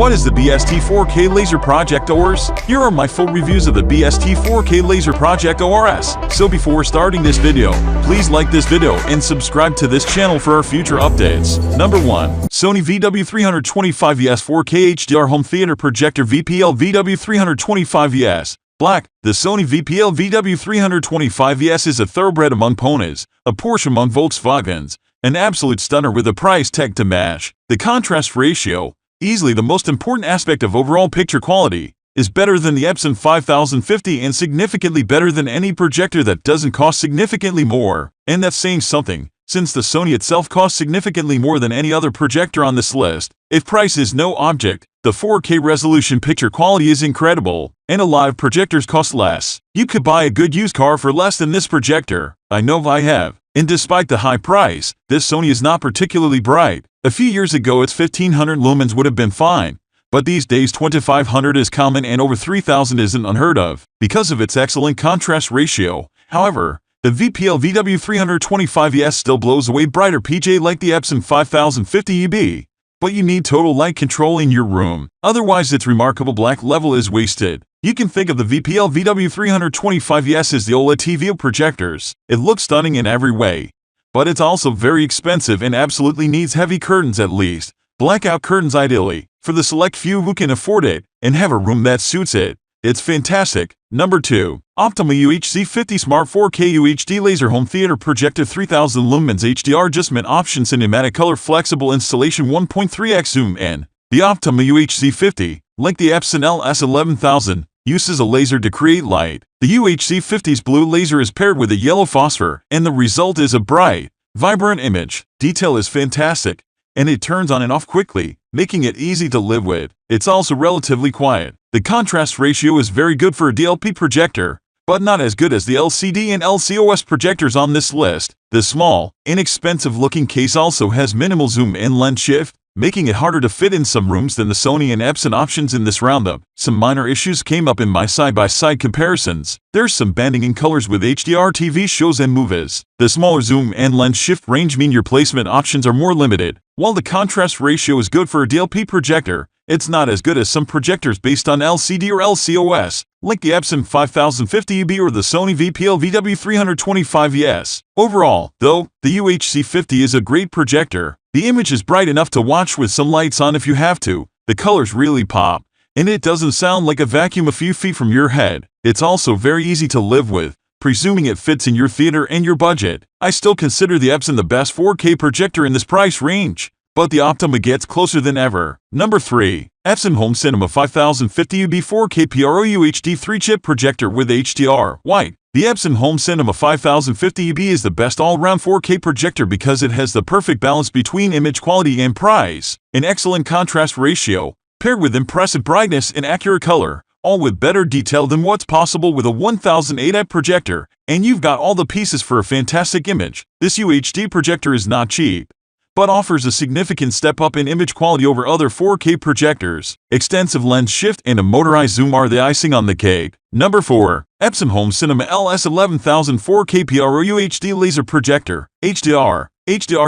What is the BST 4K laser projectors? Here are my full reviews of the BST 4K laser projectors. So before starting this video, please like this video and subscribe to this channel for our future updates. Number 1. Sony VW325ES 4K HDR Home Theater Projector VPL VW325ES. Black. The Sony VPL VW325ES is a thoroughbred among ponies, a Porsche among Volkswagens, an absolute stunner with a price tag to match. The contrast ratio, easily the most important aspect of overall picture quality, is better than the Epson 5050 and significantly better than any projector that doesn't cost significantly more. And that's saying something, since the Sony itself costs significantly more than any other projector on this list. If price is no object, the 4K resolution picture quality is incredible, and a live projectors cost less. You could buy a good used car for less than this projector. I know I have. And despite the high price, this Sony is not particularly bright. A few years ago its 1500 lumens would have been fine, but these days 2500 is common and over 3000 isn't unheard of, because of its excellent contrast ratio. However, the VPL VW325ES still blows away brighter PJ like the Epson 5050 EB. But you need total light control in your room, otherwise its remarkable black level is wasted. You can think of the VPL VW325ES as the OLED TV of projectors. It looks stunning in every way, but it's also very expensive and absolutely needs heavy curtains, at least blackout curtains ideally, for the select few who can afford it and have a room that suits it. It's fantastic. Number 2. Optoma UHC50 Smart 4K UHD Laser Home Theater Projector 3000 Lumens HDR Adjustment Option Cinematic Color Flexible Installation 1.3x Zoom in. The Optoma UHC50, like the Epson LS11000, uses a laser to create light. The UHC50's blue laser is paired with a yellow phosphor, and the result is a bright, vibrant image. Detail is fantastic, and it turns on and off quickly, making it easy to live with. It's also relatively quiet. The contrast ratio is very good for a DLP projector, but not as good as the LCD and LCOS projectors on this list. The small, inexpensive-looking case also has minimal zoom and lens shift, making it harder to fit in some rooms than the Sony and Epson options in this roundup. Some minor issues came up in my side-by-side comparisons. There's some banding in colors with HDR TV shows and movies. The smaller zoom and lens shift range mean your placement options are more limited. While the contrast ratio is good for a DLP projector, it's not as good as some projectors based on LCD or LCOS, like the Epson 5050 EB or the Sony VPL VW325ES. Overall, though, the UHC50 is a great projector. The image is bright enough to watch with some lights on if you have to. The colors really pop, and it doesn't sound like a vacuum a few feet from your head. It's also very easy to live with, presuming it fits in your theater and your budget. I still consider the Epson the best 4K projector in this price range, but the Optoma gets closer than ever. Number 3. Epson Home Cinema 5050 UB 4K PROUHD 3-chip projector with HDRWhite. The Epson Home Cinema 5050 UB is the best all-round 4K projector because it has the perfect balance between image quality and price. An excellent contrast ratio, paired with impressive brightness and accurate color, all with better detail than what's possible with a 1080p projector, and you've got all the pieces for a fantastic image. This UHD projector is not cheap, but offers a significant step up in image quality over other 4K projectors. Extensive lens shift and a motorized zoom are the icing on the cake. Number 4. Epson Home Cinema LS11000 4K PROUHD Laser Projector, HDR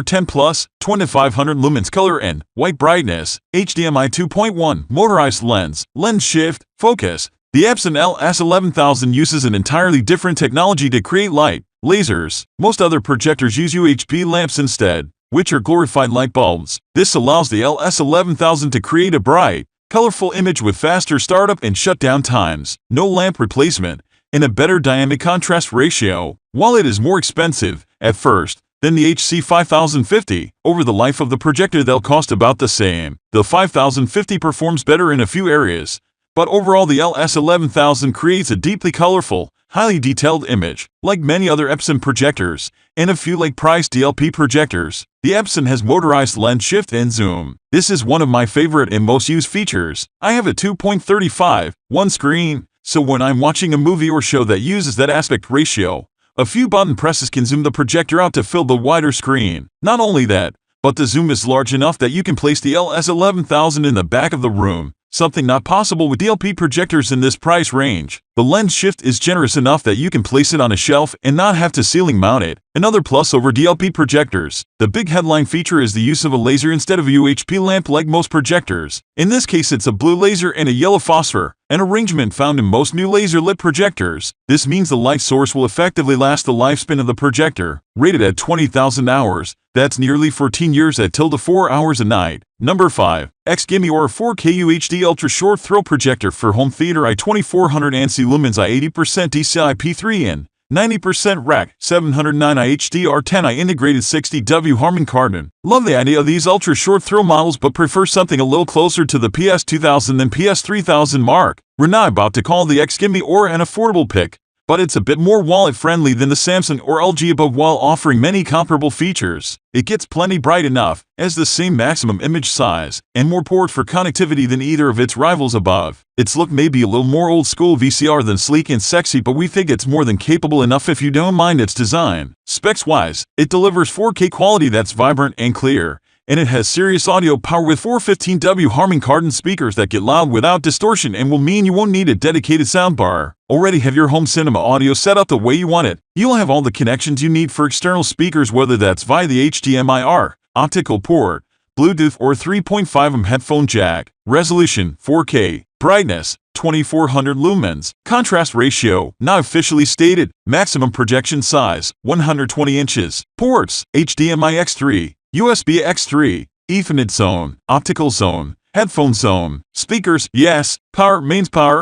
10 Plus, 2500 lumens color and white brightness, HDMI 2.1, motorized lens shift, focus. The Epson LS11000 uses an entirely different technology to create light, lasers. Most other projectors use UHD lamps instead, which are glorified light bulbs. This allows the LS11000 to create a bright, colorful image with faster startup and shutdown times, no lamp replacement, and a better dynamic contrast ratio. While it is more expensive, at first, than the HC 5050, over the life of the projector they'll cost about the same. The 5050 performs better in a few areas, but overall the LS11000 creates a deeply colorful, highly detailed image, like many other Epson projectors, and a few like priced DLP projectors. The Epson has motorized lens shift and zoom. This is one of my favorite and most used features. I have a 2.35:1 screen, so when I'm watching a movie or show that uses that aspect ratio, a few button presses can zoom the projector out to fill the wider screen. Not only that, but the zoom is large enough that you can place the LS11000 in the back of the room, something not possible with DLP projectors in this price range. The lens shift is generous enough that you can place it on a shelf and not have to ceiling mount it. Another plus over DLP projectors, the big headline feature is the use of a laser instead of a UHP lamp like most projectors. In this case it's a blue laser and a yellow phosphor, an arrangement found in most new laser-lit projectors. This means the light source will effectively last the lifespan of the projector, rated at 20,000 hours. That's nearly 14 years at tilde 4 hours a night. Number 5. XGIMI or 4K UHD Ultra Short Throw Projector for Home Theater i2400 ANSI Lumens i80% DCI P3N, 90% rack, 709 HDR10 integrated 60W Harman Kardon. Love the idea of these ultra short throw models but prefer something a little closer to the PS2000 than PS3000 mark. We're not about to call the XGIMI or an affordable pick, but it's a bit more wallet-friendly than the Samsung or LG above while offering many comparable features. It gets plenty bright enough, has the same maximum image size, and more port for connectivity than either of its rivals above. Its look may be a little more old-school VCR than sleek and sexy, but we think it's more than capable enough if you don't mind its design. Specs-wise, it delivers 4K quality that's vibrant and clear, and it has serious audio power with 415W Harman Kardon speakers that get loud without distortion and will mean you won't need a dedicated soundbar. Already have your home cinema audio set up the way you want it. You'll have all the connections you need for external speakers, whether that's via the HDMI optical port, Bluetooth or 3.5mm headphone jack. Resolution 4K. Brightness 2400 lumens. Contrast ratio not officially stated. Maximum projection size 120 inches. Ports HDMI X3, USB X3, Ethernet zone, optical zone, headphone zone. Speakers, yes. Power, mains power,